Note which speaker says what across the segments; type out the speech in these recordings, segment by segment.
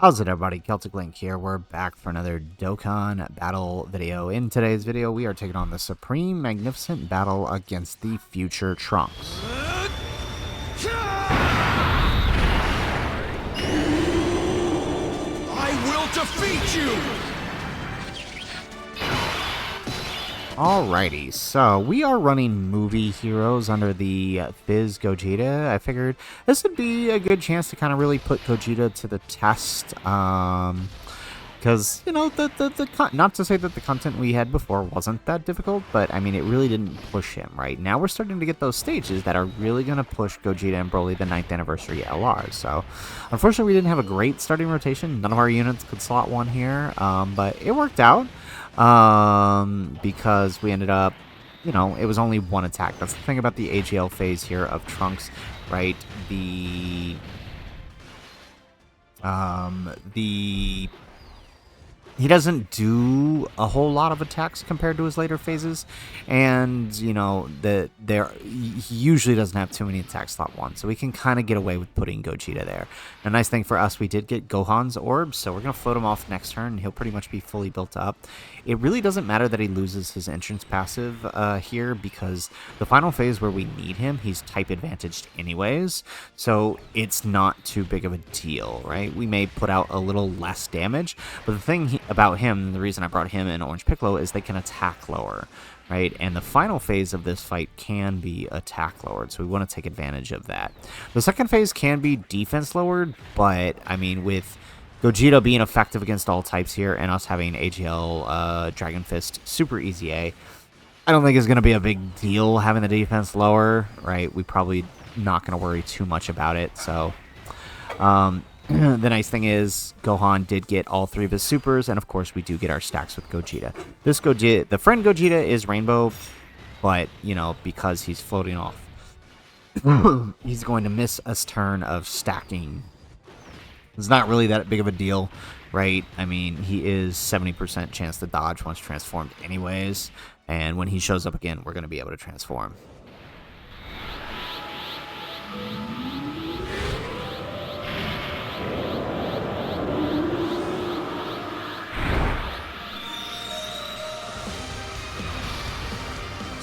Speaker 1: How's it, everybody? Celtic Link here. We're back for another Dokkan battle video. In today's video, we are taking on the Supreme Magnificent battle against the future Trunks.
Speaker 2: I will defeat you!
Speaker 1: Alrighty, so we are running movie heroes under the Fizz Gogeta. I figured this would be a good chance to kind of really put Gogeta to the test. Because, you know, not to say that the content we had before wasn't that difficult, but, I mean, it really didn't push him, right? Now we're starting to get those stages that are really going to push Gogeta and Broly the 9th Anniversary LR. So, unfortunately, we didn't have a great starting rotation. None of our units could slot one here, but it worked out. Because we ended up, you know, it was only one attack. That's the thing about the AGL phase here of Trunks, right? He doesn't do a whole lot of attacks compared to his later phases, and, you know, he usually doesn't have too many attacks slot 1, so we can kind of get away with putting Gogeta there. The nice thing for us, we did get Gohan's orbs, so we're going to float him off next turn, and he'll pretty much be fully built up. It really doesn't matter that he loses his entrance passive here, because the final phase where we need him, he's type advantaged anyways, so it's not too big of a deal, right? We may put out a little less damage, but the thing about him, the reason I brought him in Orange Piccolo, is they can attack lower, right? And the final phase of this fight can be attack lowered, so we want to take advantage of that. The second phase can be defense lowered, but, I mean, with Gogeta being effective against all types here, and us having AGL Dragon Fist Super Easy A, I don't think it's going to be a big deal having the defense lower, right? We probably not going to worry too much about it, so... the nice thing is, Gohan did get all 3 of his supers, and of course we do get our stacks with Gogeta. This Gogeta, the friend Gogeta is Rainbow, but, you know, because he's floating off, he's going to miss a turn of stacking. It's not really that big of a deal, right? I mean, he is 70% chance to dodge once transformed anyways, and when he shows up again, we're going to be able to transform.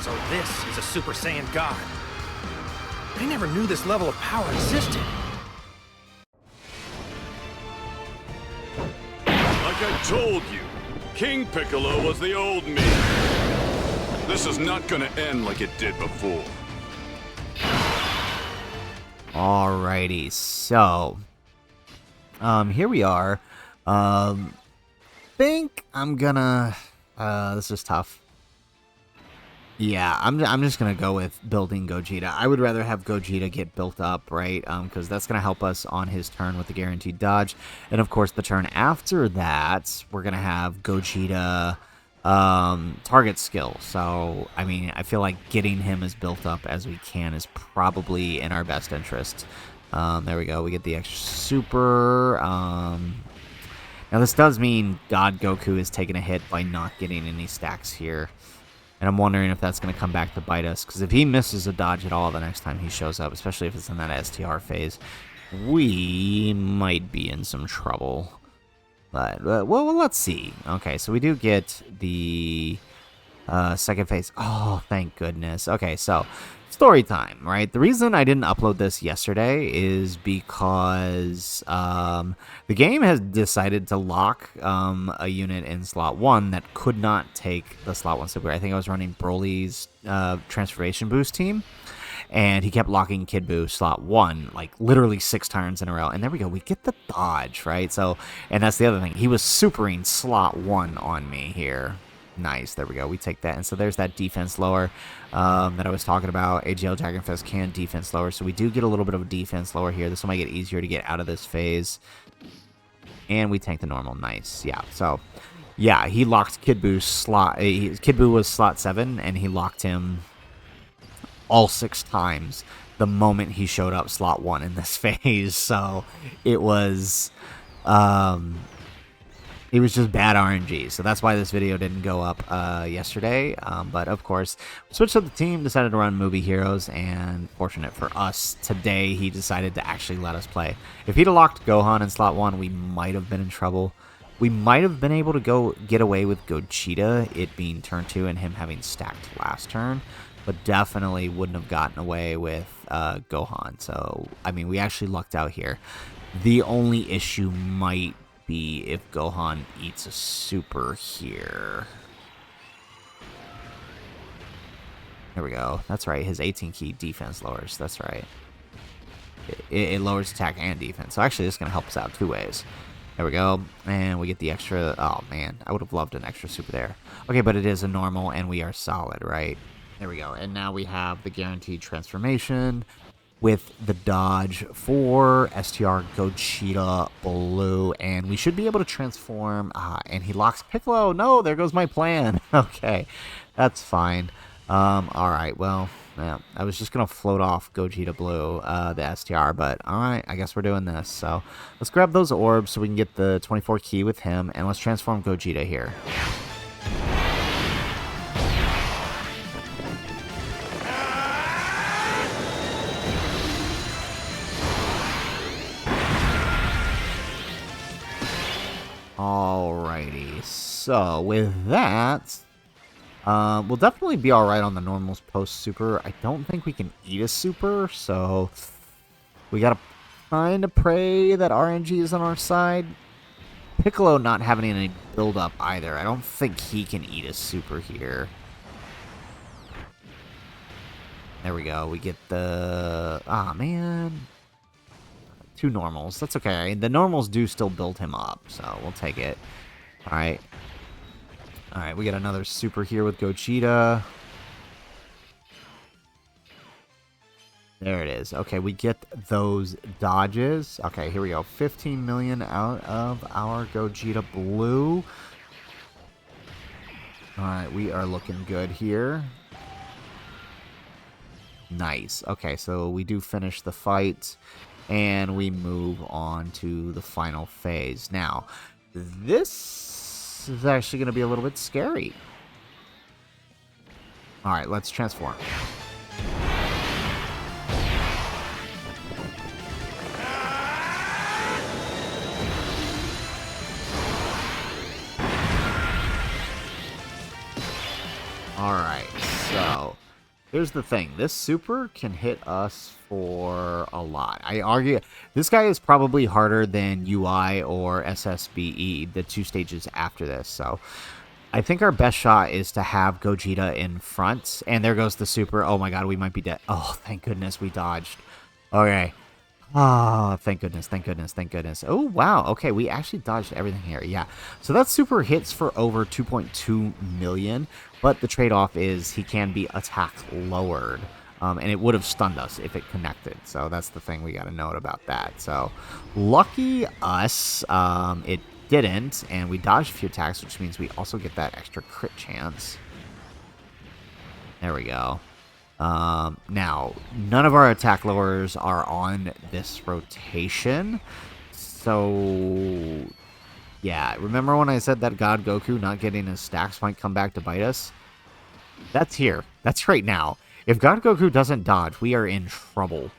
Speaker 2: So this is a Super Saiyan God. I never knew this level of power existed.
Speaker 3: Like I told you, King Piccolo was the old me. This is not gonna end like it did before.
Speaker 1: Alrighty, so here we are. Think I'm gonna this is tough. Yeah, I'm just gonna go with building Gogeta. I would rather have Gogeta get built up, right? Because that's gonna help us on his turn with the guaranteed dodge, and of course the turn after that we're gonna have Gogeta target skill. So I mean, I feel like getting him as built up as we can is probably in our best interest. There we go. We get the extra super. Now this does mean God Goku is taking a hit by not getting any stacks here. And I'm wondering if that's going to come back to bite us. Because if he misses a dodge at all the next time he shows up, especially if it's in that STR phase, we might be in some trouble. But, well, let's see. Okay, so we do get the second phase. Oh, thank goodness. Okay, so story time, right? The reason I didn't upload this yesterday is because the game has decided to lock a unit in slot 1 that could not take the slot 1 super. I think I was running Broly's transformation boost team, and he kept locking Kid Buu slot 1, like literally 6 turns in a row. And there we go, we get the dodge, right? So, and that's the other thing. He was supering slot 1 on me here. Nice, there we go, we take that. And so there's that defense lower that I was talking about. AGL Dragon Fist can defense lower, so we do get a little bit of a defense lower here. This will make it easier to get out of this phase. And we tank the normal, nice, yeah. So, yeah, he locked Kid Buu's slot. Kid Buu was slot 7, and he locked him all 6 times the moment he showed up slot 1 in this phase. So, it was... It was just bad RNG, so that's why this video didn't go up yesterday. But of course, switched up the team, decided to run Movie Heroes, and fortunate for us, today he decided to actually let us play. If he'd have locked Gohan in slot 1, we might have been in trouble. We might have been able to get away with Gogeta, it being turn 2 and him having stacked last turn, but definitely wouldn't have gotten away with Gohan. So, I mean, we actually lucked out here. The only issue might be if Gohan eats a super here. There we go. That's right. His 18 key defense lowers. That's right. It lowers attack and defense. So actually, this is going to help us out 2 ways. There we go. And we get the extra. Oh, man. I would have loved an extra super there. Okay, but it is a normal, and we are solid, right? There we go. And now we have the guaranteed transformation with the dodge for STR Gogeta Blue, and we should be able to transform, and he locks Piccolo. No, there goes my plan. Okay, that's fine. Alright, well, yeah, I was just gonna float off Gogeta Blue, the STR, but alright, I guess we're doing this. So let's grab those orbs so we can get the 24 key with him, and let's transform Gogeta here. Alrighty, so with that, we'll definitely be alright on the normals post-super. I don't think we can eat a super, so we gotta kind of pray that RNG is on our side. Piccolo not having any build-up either. I don't think he can eat a super here. There we go, we get the... Ah, man... 2 normals. That's okay. The normals do still build him up, so we'll take it. Alright. Alright, we got another super here with Gogeta. There it is. Okay, we get those dodges. Okay, here we go. 15 million out of our Gogeta Blue. Alright, we are looking good here. Nice. Okay, so we do finish the fight. And we move on to the final phase. Now, this is actually going to be a little bit scary. Alright, let's transform. Alright, so... here's the thing. This super can hit us for a lot. I argue this guy is probably harder than UI or SSBE, the 2 stages after this. So I think our best shot is to have Gogeta in front. And there goes the super. Oh my god, we might be dead. Oh, thank goodness we dodged. Okay. Oh, thank goodness, thank goodness, thank goodness. Oh, wow. Okay, we actually dodged everything here. Yeah. So that super hits for over 2.2 million. But the trade-off is he can be attack lowered. And it would have stunned us if it connected. So that's the thing we got to note about that. So lucky us, it didn't. And we dodged a few attacks, which means we also get that extra crit chance. There we go. Now, none of our attack lowers are on this rotation. So... yeah, remember when I said that God Goku not getting his stacks might come back to bite us? That's here. That's right now. If God Goku doesn't dodge, we are in trouble.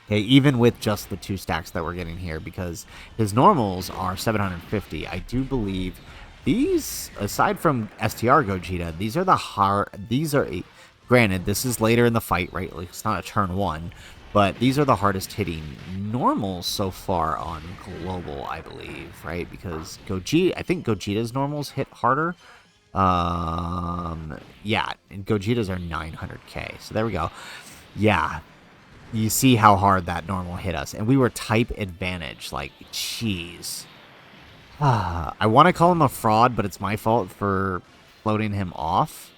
Speaker 1: Okay, even with just the 2 stacks that we're getting here, because his normals are 750. I do believe these, aside from STR Gogeta, these are the hard... these are... granted, this is later in the fight, right? Like, it's not a turn 1. But these are the hardest hitting normals so far on global, I believe, right? Because Gogeta, I think Gogeta's normals hit harder. Yeah, and Gogeta's are 900k. So there we go. Yeah, you see how hard that normal hit us. And we were type advantage, like, jeez. I want to call him a fraud, but it's my fault for floating him off.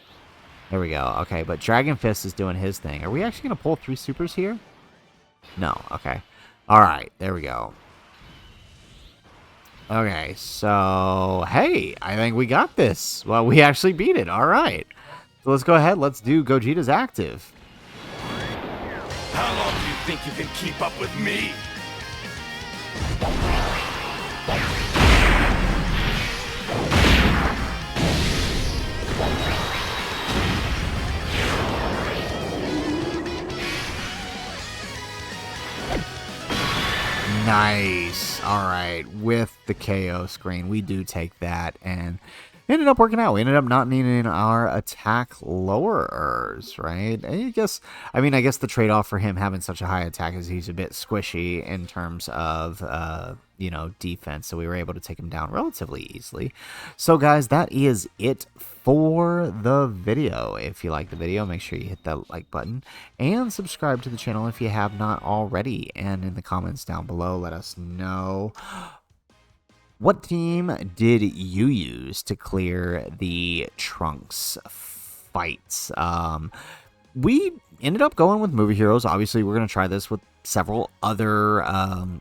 Speaker 1: There we go. Okay, but Dragon Fist is doing his thing. Are we actually going to pull 3 supers here? No, okay. Alright, there we go. Okay, so, hey, I think we got this. Well, we actually beat it, alright. So let's go ahead, let's do Gogeta's active.
Speaker 3: How long do you think you can keep up with me?
Speaker 1: Nice. All right. With the KO screen, we do take that, and it ended up working out. We ended up not needing our attack lowerers, right? I guess the trade-off for him having such a high attack is he's a bit squishy in terms of, defense. So we were able to take him down relatively easily. So, guys, that is it for the video. If you like the video, make sure you hit that like button and subscribe to the channel if you have not already. And in the comments down below, let us know, what team did you use to clear the Trunks fights? We ended up going with movie heroes. Obviously, we're going to try this with several other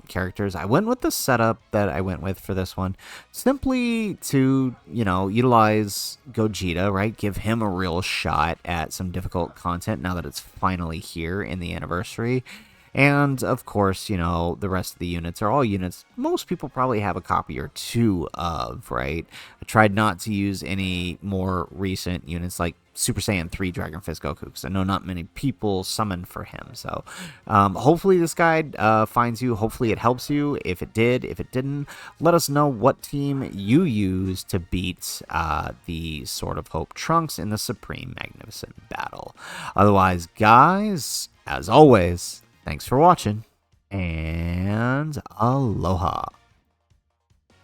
Speaker 1: characters. I went with the setup that I went with for this one, simply to, utilize Gogeta, right? Give him a real shot at some difficult content now that it's finally here in the anniversary. And, of course, the rest of the units are all units most people probably have a copy or two of, right? I tried not to use any more recent units like Super Saiyan 3 Dragon Fist Goku, because I know not many people summon for him. So, hopefully this guide finds you. Hopefully it helps you. If it did, if it didn't, let us know what team you used to beat the Sword of Hope Trunks in the Supreme Magnificent Battle. Otherwise, guys, as always, thanks for watching, and aloha.